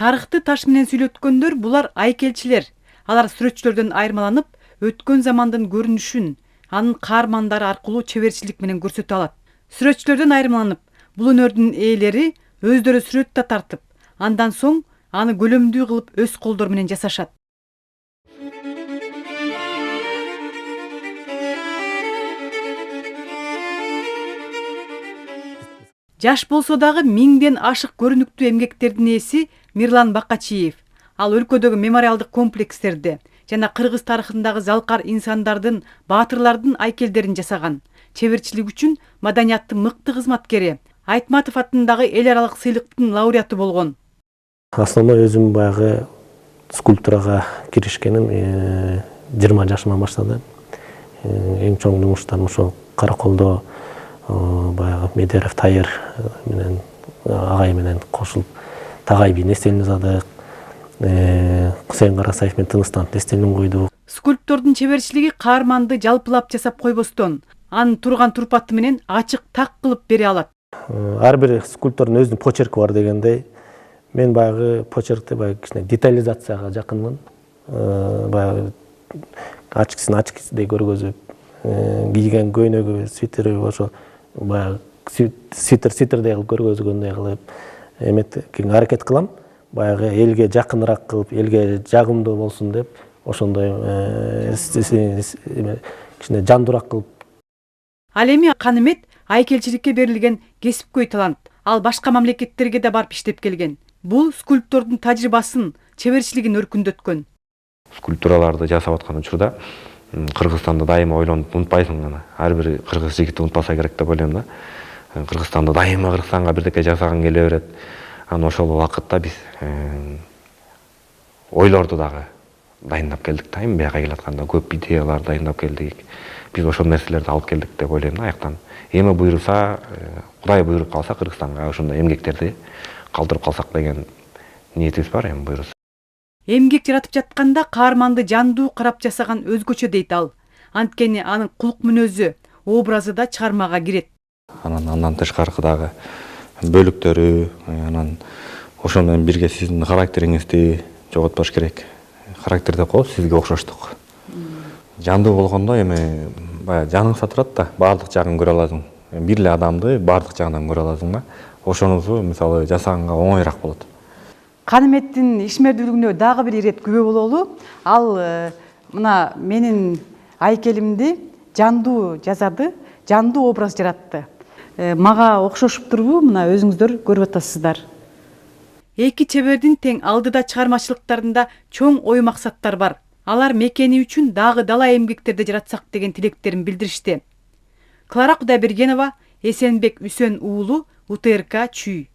Тарыхты таш менен сүйлөткөндөр булар айкелчилер. Алар сүрөтчүлөрдөн айырмаланып, өткөн замандын көрүнүшүн, анын каармандары аркылуу чеберчилик менен көрсөтө алат. Сүрөтчүлөрдөн айырмаланып, бул өнөрдүн ээлери өздөрү сүрөт да тартып, андан соң аны көлөмдүү кылып өз колдору менен жасашат. Жаш болсо дагы миңден ашык көрүнүктүү эмгектердин ээси Мирлан Бакачиев. Ал өлкөдөгү мемориалдык комплекстерди жана кыргыз тарыхындагы залкар инсандардын, баатырлардын айкелдерин жасаган. Чеберчилик үчүн маданияттын мыкты кызматкери. Айтматов атындагы эл аралык сыйлыктын лауреаты болгон. Основной өзүм баягы скульптурага киришкеним 20 жашыма баштады. Эң чоң жумуштарым ошо Караколдо баягы Медеров Тайыр менен агай менен кошулуп Тагай бийин эстелин жасадык. Кусейин Карасаев менен Тыныстанып эстелин койдук. Скульптордун чеберчилиги каарманды жалпылап жасап койбостон, анын турган турпаты менен ачык так кылып бере алат. Ар бир скульптордун өзүнүн почерки бар дегендей, мен баягы почеркти баягы кичине детализацияга жакынмын. Баягы ачкысын ачкысыдай көргөзүп, кийген көйнөгү, свитери ошо баягы свитердей кылып көргөзгөндөй кылып, эметкен аракет кылам. Баягы элге жакыныраак кылып, элге жагымдуу болсун деп, ошондой кичине жандуураак кылып. Ал эми Канымет айкелчиликке берилген кесипкөй талант. Ал башка мамлекеттерге да барып иштеп келген. Бул скульптордун тажрыйбасын, чеберчилигин өркүндөткөн. Скульптураларды жасап аткан учурда Кыргызстанды дайыма ойлонуп унутпайсың гана. Ар бир кыргыз жигити унутпаса керек деп ойлойм да. Кыргызстанды дайыма Кыргызстанга бирдеке жасаган келе берет. Анан ошол убакытта биз ойлорду дагы дайындап келдик да. Эми бияка келатканда көп идеялар дайындап келдик. Биз ошол нерселерди алып келдик деп ойлойм да аяктан. Эми буйруса, Кудай буйруп калса Кыргызстанга ошондой эмгектерди калтырып калсак деген ниетибиз бар эми буйруса. Эмгек жаратып жатканда каарманды жандуу карап жасаган өзгөчө дейт ал. Анткени анын кулк мүнөзү, образы да чыгармага кирет. Андан тышкаркы дагы бөлүктөрү, анан ошону менен бирге сиздин характериңизди жоготпош керек. Характер деп коебуз, сизге окшоштук. Жандуу болгондо эми баягы жаның сатырат да, баардык жагын көрө аласың. Бир эле адамды баардык жагынан көрө аласың да. Ошонусу мисалы жасаганга оңоюраак болот. Каныметтин ишмердүүлүгүнө дагы бир ирет күбө бололу. Ал мына менин айкелимди жандуу жасады, жандуу образ жаратты. Мага окшошуп турбу? Мына өзүңүздөр көрүп атасыздар. Эки чебердин тең алдыда чыгармачылыктарында чоң ой максаттар бар. Алар мекени үчүн дагы дала эмгектерди жаратсак деген тилектерин билдиришти. Клара Кудайбергенова, Эсенбек Үсөн уулу, УТРК Чүй.